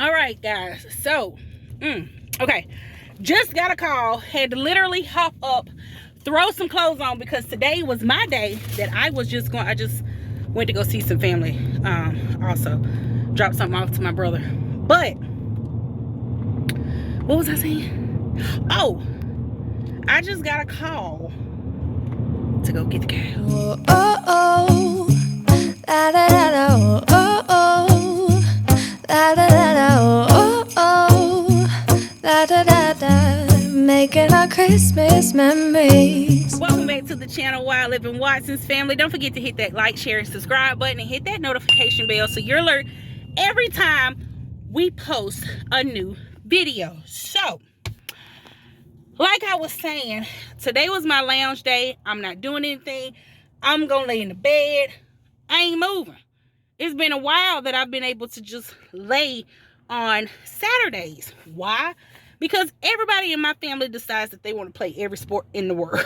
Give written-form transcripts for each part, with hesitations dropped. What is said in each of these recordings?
All right, guys. So, okay. Just got a call. Had to literally hop up, throw some clothes on because today was my day that I just went to go see some family. Also, dropped something off to my brother. But, what was I saying? Oh, I just got a call to go get the cow. Oh, oh, oh, la da da da, oh, oh, oh, la da da da, oh, oh, oh, la da da da, making our Christmas memories. Welcome back to the channel, WLW Family. Don't forget to hit that like, share, and subscribe button and hit that notification bell so you're alert every time we post a new video. So, like I was saying, today was my lounge day. I'm not doing anything. I'm gonna lay in the bed. I ain't moving. It's been a while that I've been able to just lay on Saturdays. Why? Because everybody in my family decides that they want to play every sport in the world.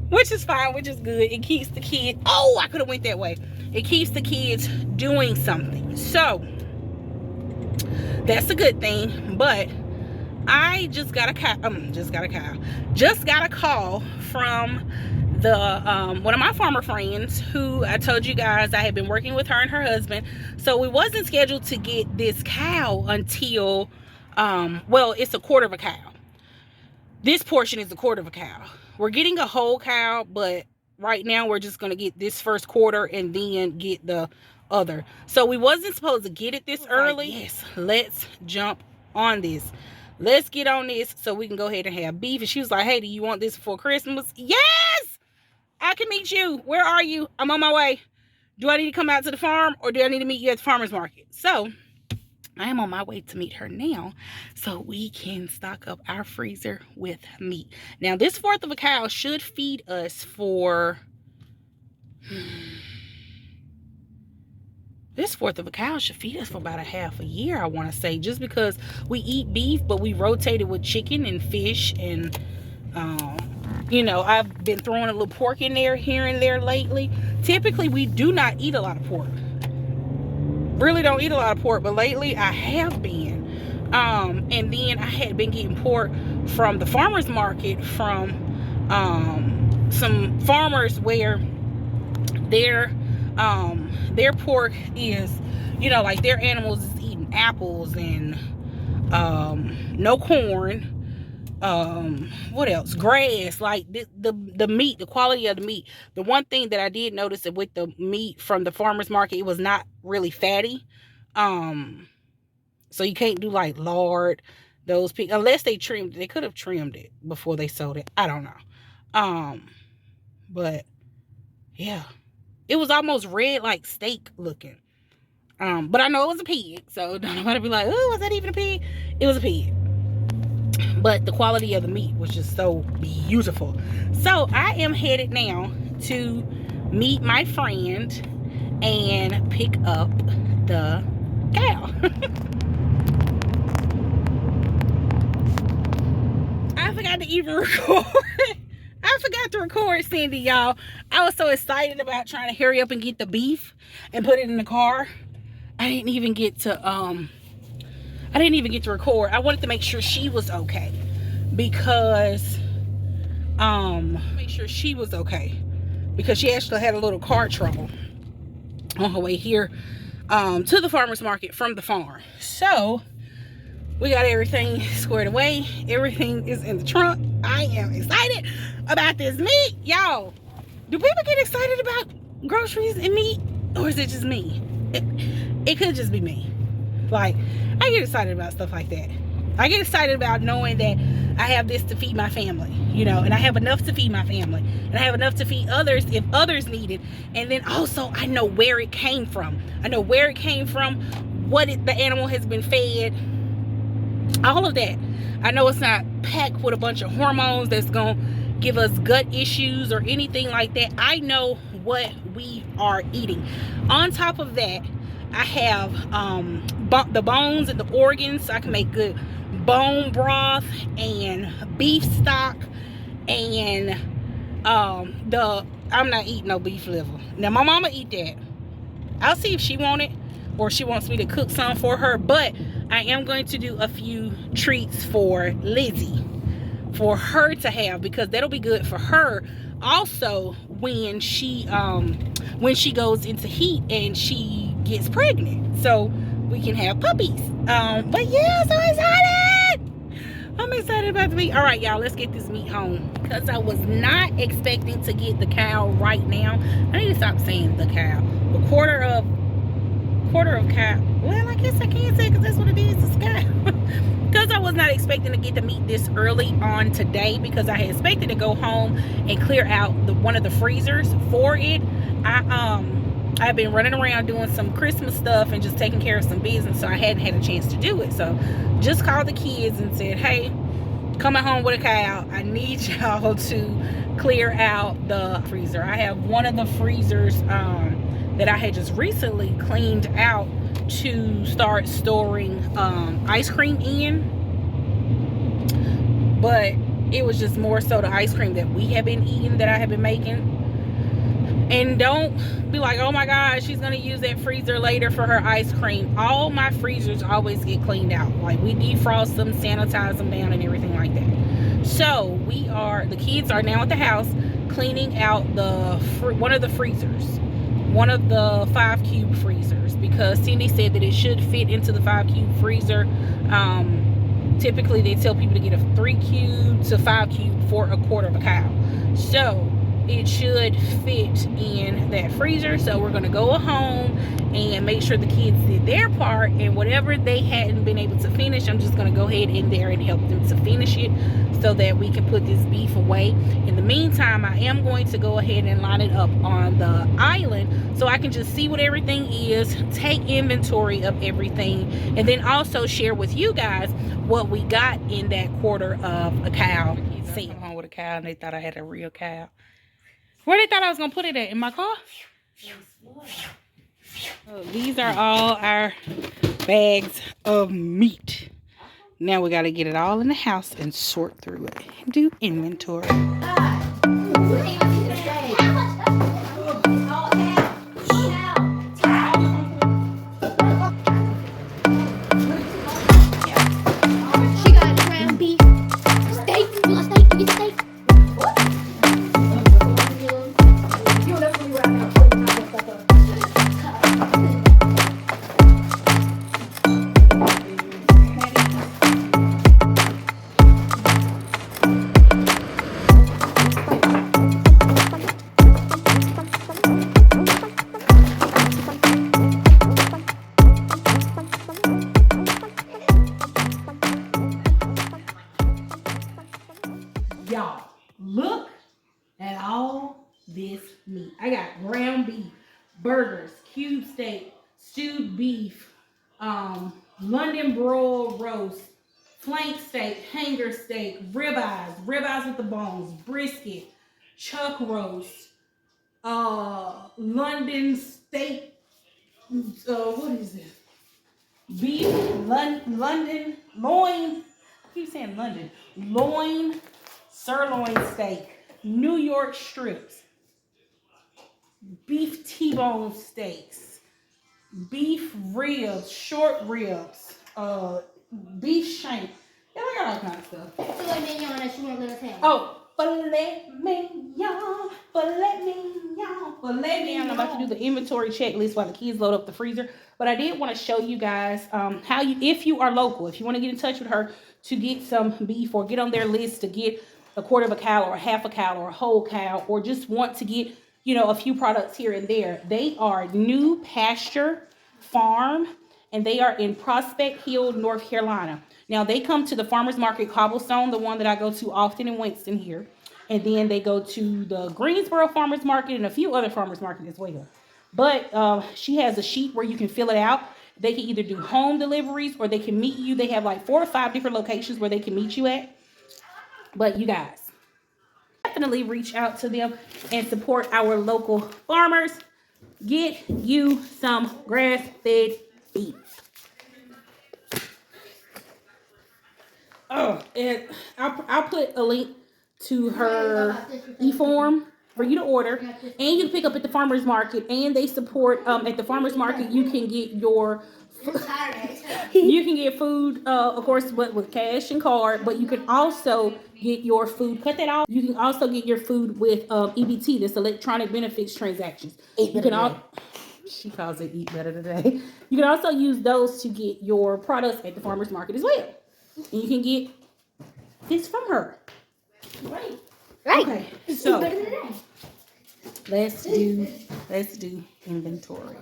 Which is fine, which is good. It keeps the kids, oh, I could have went that way. It keeps the kids doing something. So, that's a good thing. But I just got a call from the one of my farmer friends who I told you guys I had been working with her and her husband. So we wasn't scheduled to get this cow until well, it's a quarter of a cow. This portion is a quarter of a cow. We're getting a whole cow, but right now we're just gonna get this first quarter and then get the other. So we wasn't supposed to get it this early. Yes, let's jump on this. Let's get on this so we can go ahead and have beef. And she was like, hey, do you want this before Christmas? Yes! I can meet you. Where are you? I'm on my way. Do I need to come out to the farm or do I need to meet you at the farmer's market? So, I am on my way to meet her now so we can stock up our freezer with meat. Now, this fourth of a cow should feed us for... This fourth of a cow should feed us for about a half a year, I want to say. Just because we eat beef, but we rotated with chicken and fish. And, you know, I've been throwing a little pork in there here and there lately. Typically, we do not eat a lot of pork. Really don't eat a lot of pork, but lately I have been. And then I had been getting pork from the farmer's market from some farmers where their pork is, you know, like their animals is eating apples and no corn, what else, grass, like the meat, the quality of the meat. The one thing that I did notice that with the meat from the farmer's market, it was not really fatty. So you can't do like lard, those people, unless they trimmed. They could have trimmed it before they sold it, I don't know. But yeah, it was almost red, like steak looking. But I know it was a pig, so don't nobody be like, oh, was that even a pig? It was a pig. But the quality of the meat was just so beautiful. So I am headed now to meet my friend and pick up the cow. I forgot to even record. I forgot to record, Cindy, y'all. I was so excited about trying to hurry up and get the beef and put it in the car. I didn't even get to record. I wanted to make sure she was okay because she actually had a little car trouble on her way here to the farmer's market from the farm. So we got everything squared away. Everything is in the trunk. I am excited about this meat. Y'all, do people get excited about groceries and meat? Or is it just me? It could just be me. Like, I get excited about stuff like that. I get excited about knowing that I have this to feed my family, you know, and I have enough to feed my family. And I have enough to feed others if others need it. And then also, I know where it came from. I know where it came from, the animal has been fed. All of that. I know it's not packed with a bunch of hormones that's going to give us gut issues or anything like that. I know what we are eating. On top of that, I have the bones and the organs, so I can make good bone broth and beef stock. And I'm not eating no beef liver. Now, my mama eat that. I'll see if she want it. or she wants me to cook some for her. But I am going to do a few treats for Lizzie, for her to have, because that'll be good for her also when she goes into heat and she gets pregnant, so we can have puppies. But yeah, so excited. I'm excited about the meat. All right, y'all, let's get this meat home, because I was not expecting to get the cow right now. I need to stop saying the cow. A quarter of cow. Well, I guess I can say, because that's what it is. It's cow. Because I was not expecting to get the meat this early on today, because I had expected to go home and clear out one of the freezers for it. I've been running around doing some Christmas stuff and just taking care of some business, so I hadn't had a chance to do it. So just called the kids and said, hey, coming home with a cow, I need y'all to clear out the freezer. I have one of the freezers that I had just recently cleaned out to start storing ice cream in, but it was just more so the ice cream that we have been eating, that I have been making. And don't be like, oh my God, she's gonna use that freezer later for her ice cream. All my freezers always get cleaned out. Like, we defrost them, sanitize them down, and everything like that. So the kids are now at the house cleaning out one of the freezers, one of the 5 cube freezers, because Cindy said that it should fit into the 5 cube freezer. Typically they tell people to get a 3 cube to 5 cube for a quarter of a cow. So it should fit in that freezer. So we're going to go home and make sure the kids did their part, and whatever they hadn't been able to finish, I'm just going to go ahead in there and help them to finish it, so that we can put this beef away. In the meantime, I am going to go ahead and line it up on the island, so I can just see what everything is, take inventory of everything, and then also share with you guys what we got in that quarter of a cow. See, I'm home with a cow and they thought I had a real cow. Where they thought I was gonna put it at? In my car? These are all our bags of meat. Now we gotta get it all in the house and sort through it and do inventory. Y'all, look at all this meat. I got ground beef, burgers, cube steak, stewed beef, London broiled roast, flank steak, hanger steak, ribeyes with the bones, brisket, chuck roast, London steak, what is this? Beef, London loin. I keep saying London loin, sirloin steak, New York strips, beef T-bone steaks, beef ribs, short ribs, beef shank. Yeah, I got all kinds of stuff. Filet mignon that you want to let us have. Oh, filet mignon, filet mignon, filet mignon. I'm about to do the inventory checklist while the kids load up the freezer. But I did want to show you guys how if you are local, if you want to get in touch with her to get some beef, or get on their list to get a quarter of a cow or a half a cow or a whole cow, or just want to get, you know, a few products here and there. They are New Pasture Farm, and they are in Prospect Hill, North Carolina. Now, they come to the farmers market Cobblestone, the one that I go to often in Winston here. And then they go to the Greensboro farmers market and a few other farmers markets as well. But she has a sheet where you can fill it out. They can either do home deliveries or they can meet you. They have like 4 or 5 different locations where they can meet you at. But you guys, definitely reach out to them and support our local farmers. Get you some grass-fed beef. Oh, and I'll put a link to her e-form for you to order, and you can pick up at the farmer's market, and they support at the farmer's market. You can get your you can get food, of course, but with cash and card, but you can also get your food. Cut that off. You can also get your food with EBT, this electronic benefits transactions. You can all. She calls it Eat Better Today. You can also use those to get your products at the farmer's market as well. And you can get this from her. Right. Okay, so let's do inventory.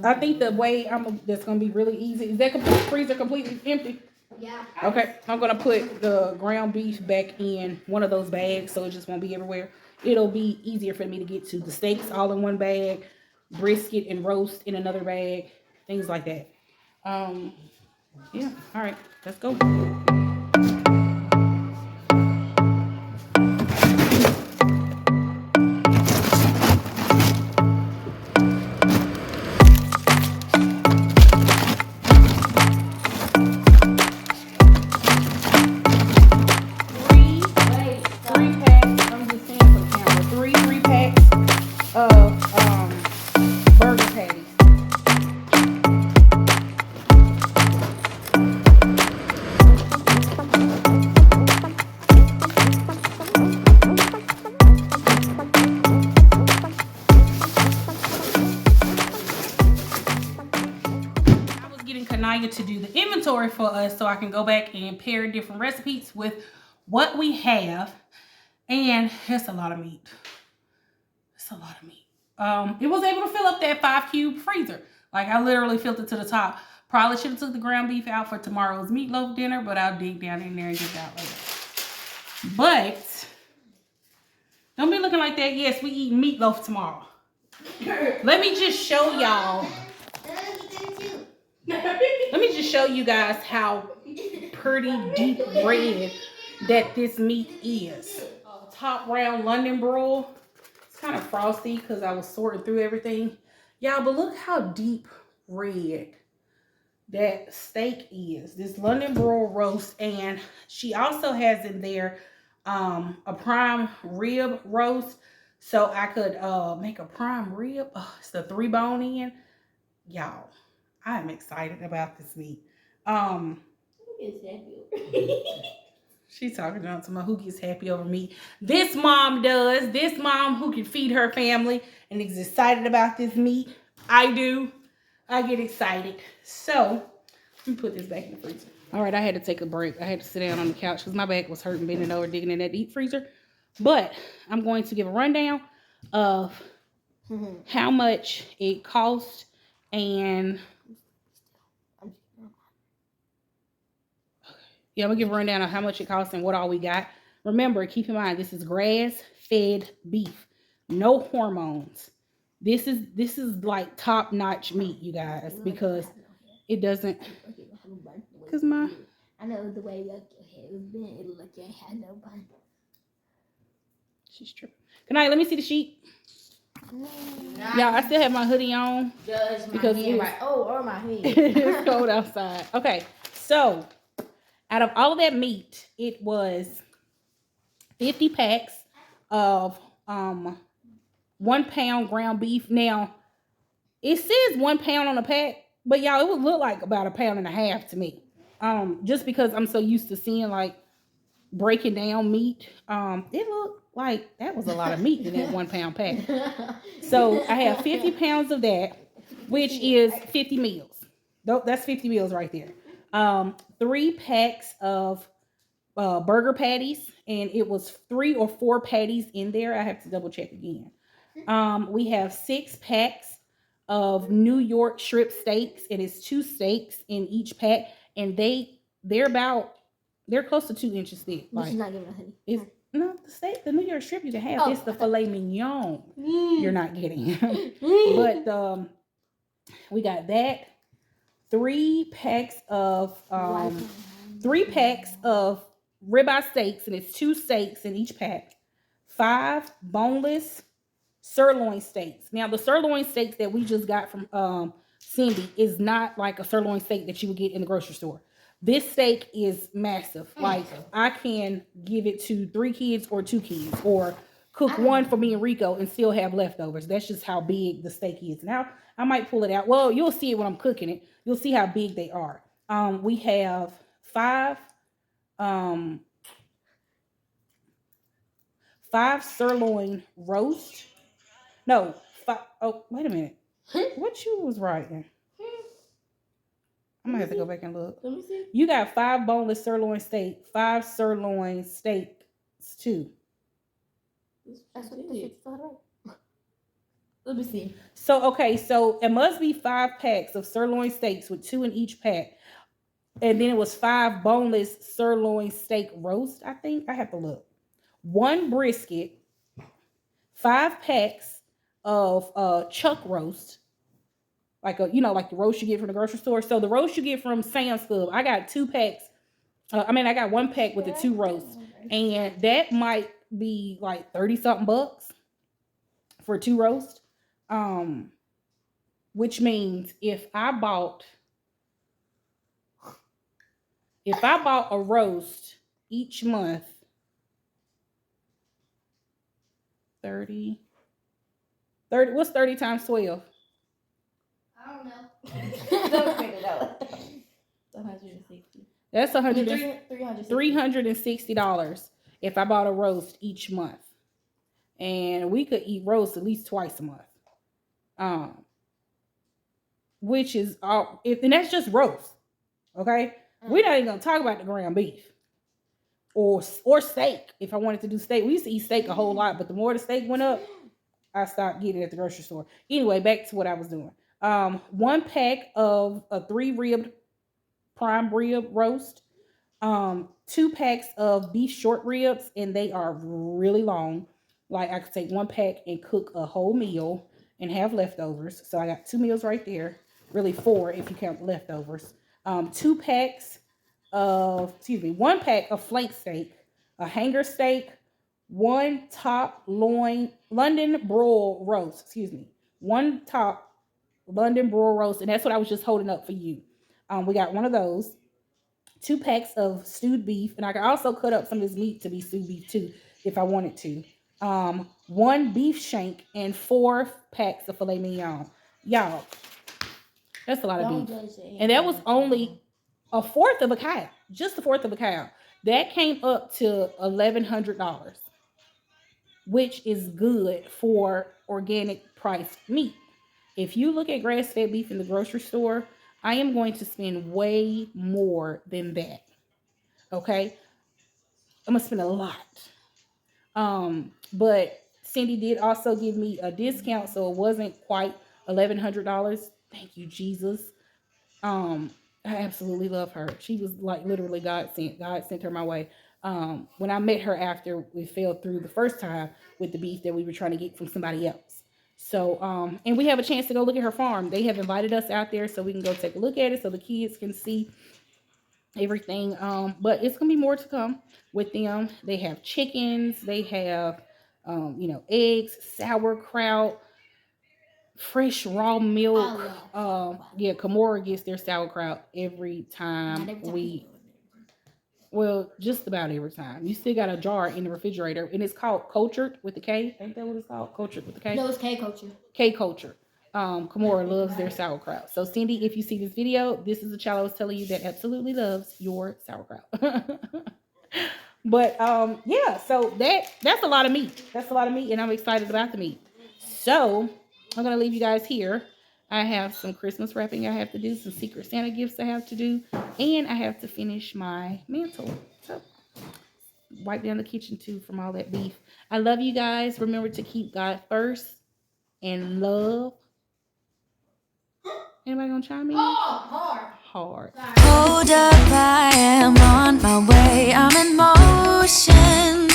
I think the way that's gonna be really easy. Is that freezer completely empty? Yeah. Okay, I'm gonna put the ground beef back in one of those bags so it just won't be everywhere. It'll be easier for me to get to the steaks all in one bag, brisket and roast in another bag, things like that. Yeah, all right, let's go. Three packs of burger patties. To do the inventory for us so I can go back and pair different recipes with what we have, and it's a lot of meat. It's a lot of meat. It was able to fill up that 5-cube freezer. Like, I literally filled it to the top. Probably should have took the ground beef out for tomorrow's meatloaf dinner, but I'll dig down in there and get that later. But don't be looking like that. Yes, we eat meatloaf tomorrow. Let me just show y'all. Let me just show you guys how pretty deep red that this meat is. Top round London broil. It's kind of frosty because I was sorting through everything. Y'all, but look how deep red that steak is. This London broil roast. And she also has in there a prime rib roast. So I could make a prime rib. Oh, it's the 3-bone in. Y'all, I'm excited about this meat. She's talking about who gets happy over meat. This mom does. This mom who can feed her family and is excited about this meat. I do. I get excited. So, let me put this back in the freezer. All right, I had to take a break. I had to sit down on the couch because my back was hurting bending over digging in that deep freezer. But I'm going to give a rundown of how much it cost and yeah, I'm gonna give a rundown of how much it costs and what all we got. Remember, keep in mind, this is grass-fed beef, no hormones. This is like top-notch meat, you guys, because it doesn't. Cause I know the way like your head was bent, it looked like you ain't had no bun. She's tripping. Good night. Let me see the sheet. Yeah, I still have my hoodie on because or my head. It's cold outside. Okay, so out of all of that meat, it was 50 packs of 1 pound ground beef. Now, it says 1 pound on a pack, but y'all, it would look like about 1.5 pounds to me. Just because I'm so used to seeing like breaking down meat. It looked like that was a lot of meat in that 1 pound pack. So I have 50 pounds of that, which is 50 meals. That's 50 meals right there. 3 packs of burger patties, and it was 3 or 4 patties in there. I have to double check again. We have 6 packs of New York strip steaks, and it's 2 steaks in each pack, and they're close to 2 inches thick. Like, not giving a honey. It's no the steak, the New York strip you can have. It's the filet mignon you're not getting. But we got that. 3 packs of 3 packs of ribeye steaks, and it's 2 steaks in each pack. 5 boneless sirloin steaks. Now, the sirloin steaks that we just got from Cindy is not like a sirloin steak that you would get in the grocery store. This steak is massive. Like, I can give it to 3 kids or 2 kids or cook one for me and Rico and still have leftovers. That's just how big the steak is. Now I might pull it out. Well, you'll see it when I'm cooking it. You'll see how big they are. We have 5 sirloin roast. No, 5. Oh, wait a minute. What you was writing? I'm gonna have to go back and look. Let me see. You got 5 boneless sirloin steak, 5 sirloin steaks too. That's what it is. Let me see. So okay, so it must be 5 packs of sirloin steaks with 2 in each pack, and then it was 5 boneless sirloin steak roast. I think I have to look. 1 brisket, 5 packs of chuck roast. Like like the roast you get from the grocery store. So the roast you get from Sam's Club, I got 2 packs. I got 1 pack with the 2 roasts, and that might be like 30 something bucks for 2 roasts. Which means if I bought a roast each month, 30. What's 30 times 12? I don't know. Don't figure it out. 160. That's $360 if I bought a roast each month. And we could eat roast at least twice a month. Which is all, and that's just roast. Okay? We're not even gonna talk about the ground beef. Or steak. If I wanted to do steak. We used to eat steak a whole lot, but the more the steak went up, I stopped getting it at the grocery store. Anyway, back to what I was doing. 1 pack of a 3-ribbed prime rib roast. 2 packs of beef short ribs, and they are really long. Like I could take 1 pack and cook a whole meal and have leftovers. So I got 2 meals right there. Really 4 if you count leftovers. 1 pack of flank steak, a hanger steak, 1 top London broil roast. 1 top London broil roast, and that's what I was just holding up for you. We got 1 of those. 2 packs of stewed beef, and I can also cut up some of this meat to be stewed beef too, if I wanted to. 1 beef shank and 4 packs of filet mignon. Y'all, that's a lot of beef, and that was only a fourth of a cow, just a fourth of a cow. That came up to $1,100, which is good for organic priced meat. If you look at grass-fed beef in the grocery store, I am going to spend way more than that. Okay? I'm going to spend a lot. But Cindy did also give me a discount, so it wasn't quite $1,100. Thank you, Jesus. I absolutely love her. She was like literally God sent. God sent her my way. When I met her after we fell through the first time with the beef that we were trying to get from somebody else. So, and we have a chance to go look at her farm. They have invited us out there so we can go take a look at it so the kids can see everything. But it's going to be more to come with them. They have chickens. They have, eggs, sauerkraut, fresh raw milk. Yeah, Kimora gets their sauerkraut every time well, just about every time. You still got a jar in the refrigerator, and it's called Cultured with the K. Ain't that what it's called? Cultured with the K? No, it's K Culture. K Culture. Kimora loves their sauerkraut. So, Cindy, if you see this video, this is the child I was telling you that absolutely loves your sauerkraut. But, yeah, so that's a lot of meat. That's a lot of meat, and I'm excited about the meat. So, I'm going to leave you guys here. I have some Christmas wrapping I have to do, some Secret Santa gifts I have to do, and I have to finish my mantle. So, wipe down the kitchen too from all that beef. I love you guys. Remember to keep God first and love. Anybody gonna chime in? Hard. Hold up, I am on my way. I'm in motion.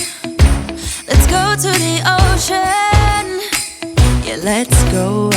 Let's go to the ocean. Yeah, let's go.